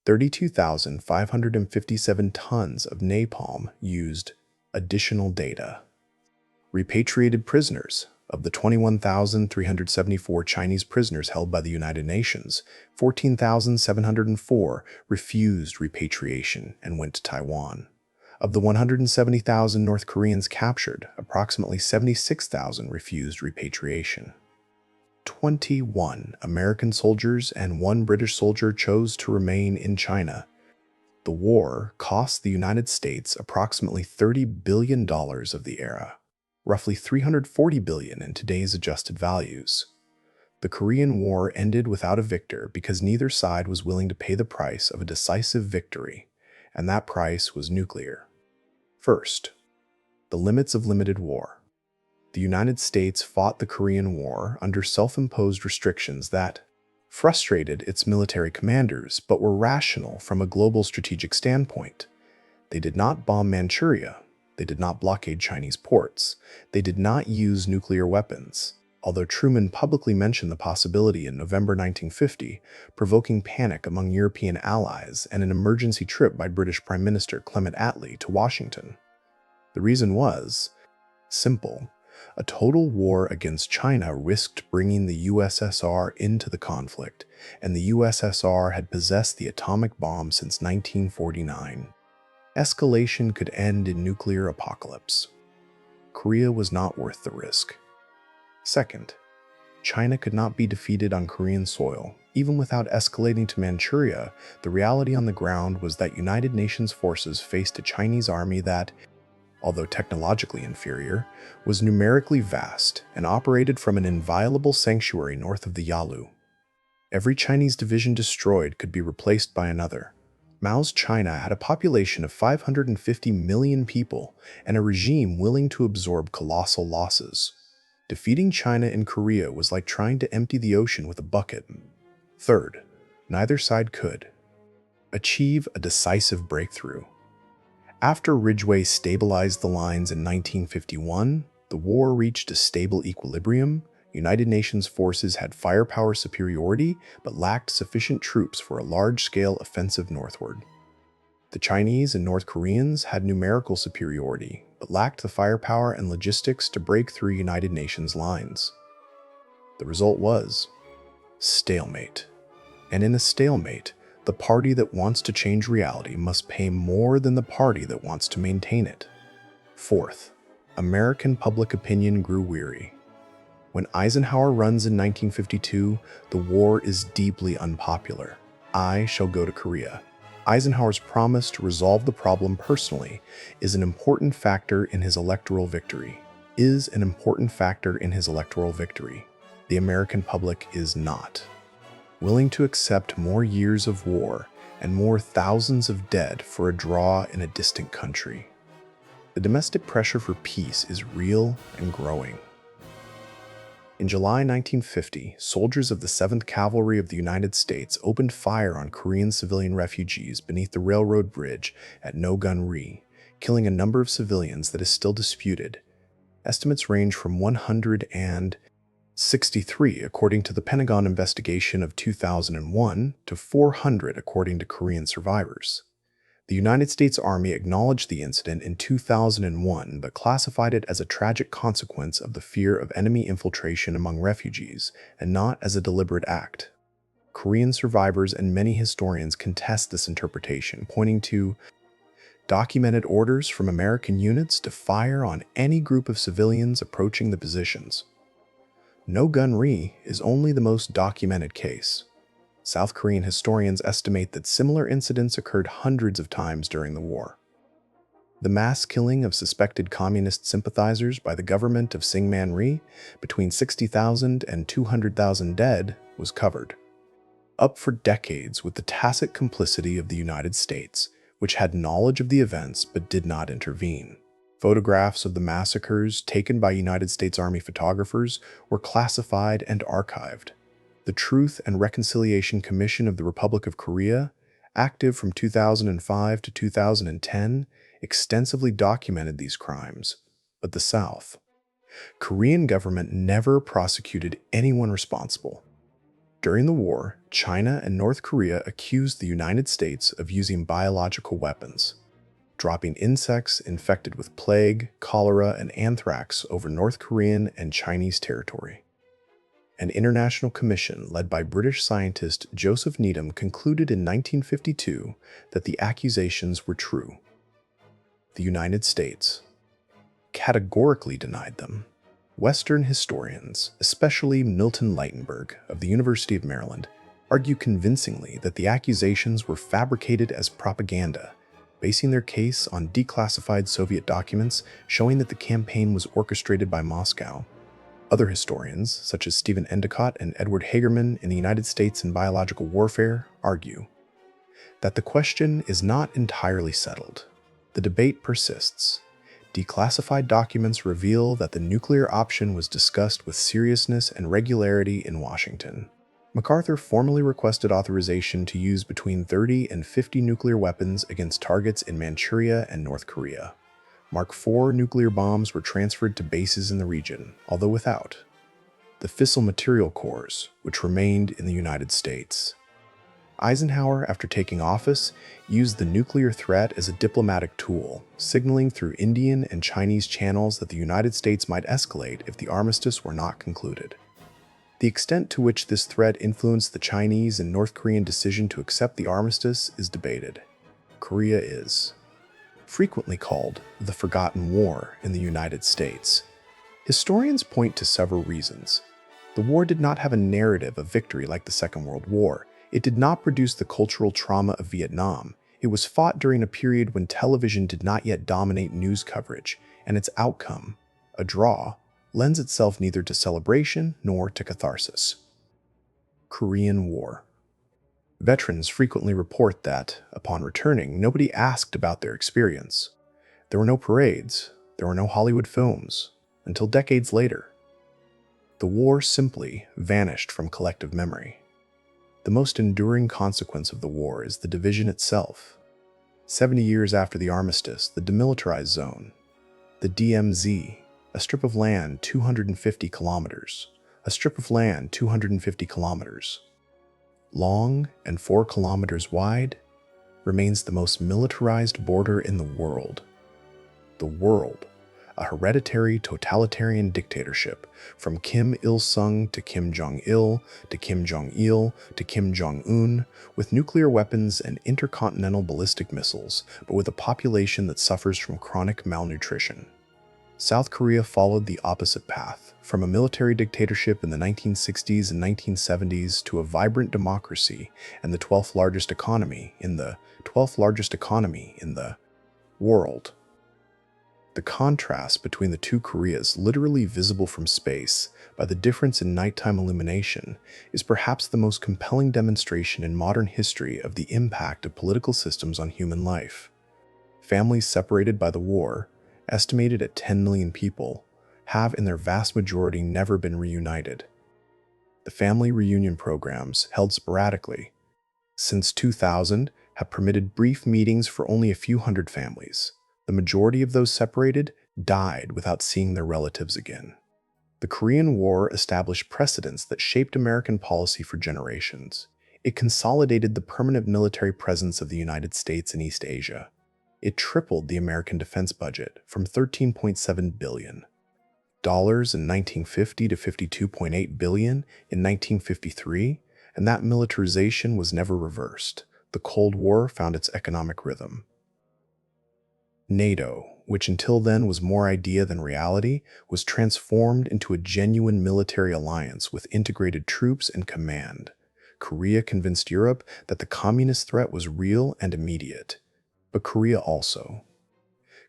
32,557 tons of napalm used. Additional data. Repatriated prisoners. Of the 21,374 Chinese prisoners held by the United Nations, 14,704 refused repatriation and went to Taiwan. Of the 170,000 North Koreans captured, approximately 76,000 refused repatriation. 21 American soldiers and 1 British soldier chose to remain in China. The war cost the United States approximately $30 billion of the era, roughly $340 billion in today's adjusted values. The Korean War ended without a victor because neither side was willing to pay the price of a decisive victory, and that price was nuclear. First, the limits of limited war. The United States fought the Korean War under self-imposed restrictions that frustrated its military commanders but were rational from a global strategic standpoint. They did not bomb Manchuria. They did not blockade Chinese ports. They did not use nuclear weapons, although Truman publicly mentioned the possibility in November 1950, provoking panic among European allies and an emergency trip by British Prime Minister Clement Attlee to Washington. The reason was simple. A total war against China risked bringing the USSR into the conflict, and the USSR had possessed the atomic bomb since 1949. Escalation could end in nuclear apocalypse. Korea was not worth the risk. Second, China could not be defeated on Korean soil. Even without escalating to Manchuria, the reality on the ground was that United Nations forces faced a Chinese army that, although technologically inferior, was numerically vast and operated from an inviolable sanctuary north of the Yalu. Every Chinese division destroyed could be replaced by another. Mao's China had a population of 550 million people and a regime willing to absorb colossal losses. Defeating China in Korea was like trying to empty the ocean with a bucket. Third, neither side could achieve a decisive breakthrough. After Ridgway stabilized the lines in 1951, the war reached a stable equilibrium. United Nations forces had firepower superiority but lacked sufficient troops for a large-scale offensive northward. The Chinese and North Koreans had numerical superiority but lacked the firepower and logistics to break through United Nations lines. The result was stalemate. And in a stalemate, the party that wants to change reality must pay more than the party that wants to maintain it. Fourth, American public opinion grew weary. When Eisenhower runs in 1952, the war is deeply unpopular. I shall go to Korea. Eisenhower's promise to resolve the problem personally is an important factor in his electoral victory. The American public is not willing to accept more years of war and more thousands of dead for a draw in a distant country. The domestic pressure for peace is real and growing. In July 1950, soldiers of the 7th Cavalry of the United States opened fire on Korean civilian refugees beneath the railroad bridge at No-Gun-ri, killing a number of civilians that is still disputed. Estimates range from 163, according to the Pentagon investigation of 2001, to 400, according to Korean survivors. The United States Army acknowledged the incident in 2001 but classified it as a tragic consequence of the fear of enemy infiltration among refugees and not as a deliberate act. Korean survivors and many historians contest this interpretation, pointing to documented orders from American units to fire on any group of civilians approaching the positions. No-Gun-ri is only the most documented case. South Korean historians estimate that similar incidents occurred hundreds of times during the war. The mass killing of suspected communist sympathizers by the government of Syngman-ri, between 60,000 and 200,000 dead, was covered up for decades with the tacit complicity of the United States, which had knowledge of the events but did not intervene. Photographs of the massacres taken by United States Army photographers were classified and archived. The Truth and Reconciliation Commission of the Republic of Korea, active from 2005 to 2010, extensively documented these crimes, but the South Korean government never prosecuted anyone responsible. During the war, China and North Korea accused the United States of using biological weapons, dropping insects infected with plague, cholera, and anthrax over North Korean and Chinese territory. An international commission led by British scientist Joseph Needham concluded in 1952 that the accusations were true. The United States categorically denied them. Western historians, especially Milton Lightenberg of the University of Maryland, argue convincingly that the accusations were fabricated as propaganda, basing their case on declassified Soviet documents showing that the campaign was orchestrated by Moscow. Other historians, such as Stephen Endicott and Edward Hagerman in the United States and Biological Warfare, argue that the question is not entirely settled. The debate persists. Declassified documents reveal that the nuclear option was discussed with seriousness and regularity in Washington. MacArthur formally requested authorization to use between 30 and 50 nuclear weapons against targets in Manchuria and North Korea. Mark IV nuclear bombs were transferred to bases in the region, although without the fissile material cores, which remained in the United States. Eisenhower, after taking office, used the nuclear threat as a diplomatic tool, signaling through Indian and Chinese channels that the United States might escalate if the armistice were not concluded. The extent to which this threat influenced the Chinese and North Korean decision to accept the armistice is debated. Korea is frequently called the Forgotten War in the United States. Historians point to several reasons. The war did not have a narrative of victory like the Second World War. It did not produce the cultural trauma of Vietnam. It was fought during a period when television did not yet dominate news coverage, and its outcome, a draw, lends itself neither to celebration nor to catharsis. Korean War. Veterans frequently report that, upon returning, nobody asked about their experience. There were no parades, there were no Hollywood films, until decades later. The war simply vanished from collective memory. The most enduring consequence of the war is the division itself. 70 years after the armistice, the demilitarized zone. The DMZ, a strip of land 250 kilometers. A strip of land 250 kilometers long and 4 kilometers wide, remains the most militarized border in the world. The world, a hereditary totalitarian dictatorship from Kim Il-sung to Kim Jong-il to Kim Jong-il to Kim Jong-un, with nuclear weapons and intercontinental ballistic missiles, but with a population that suffers from chronic malnutrition. South Korea followed the opposite path, from a military dictatorship in the 1960s and 1970s to a vibrant democracy and the 12th largest economy in the world. The contrast between the two Koreas, literally visible from space by the difference in nighttime illumination, is perhaps the most compelling demonstration in modern history of the impact of political systems on human life. Families separated by the war, estimated at 10 million people, have in their vast majority never been reunited. The family reunion programs, held sporadically since 2000, have permitted brief meetings for only a few hundred families. The majority of those separated died without seeing their relatives again. The Korean War established precedents that shaped American policy for generations. It consolidated the permanent military presence of the United States in East Asia. It tripled the American defense budget from $13.7 billion in 1950 to $52.8 billion in 1953, and that militarization was never reversed. The Cold War found its economic rhythm. NATO, which until then was more idea than reality, was transformed into a genuine military alliance with integrated troops and command. Korea convinced Europe that the communist threat was real and immediate. But Korea also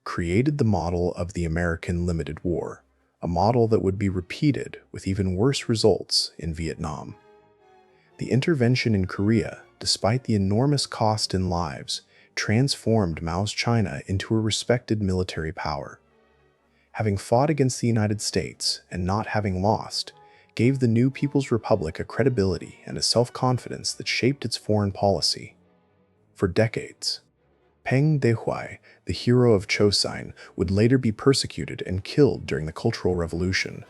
created the model of the American limited war, a model that would be repeated with even worse results in Vietnam. The intervention in Korea, despite the enormous cost in lives, transformed Mao's China into a respected military power. Having fought against the United States and not having lost, gave the new People's Republic a credibility and a self-confidence that shaped its foreign policy. For decades, Peng Dehuai, the hero of Chosin, would later be persecuted and killed during the Cultural Revolution.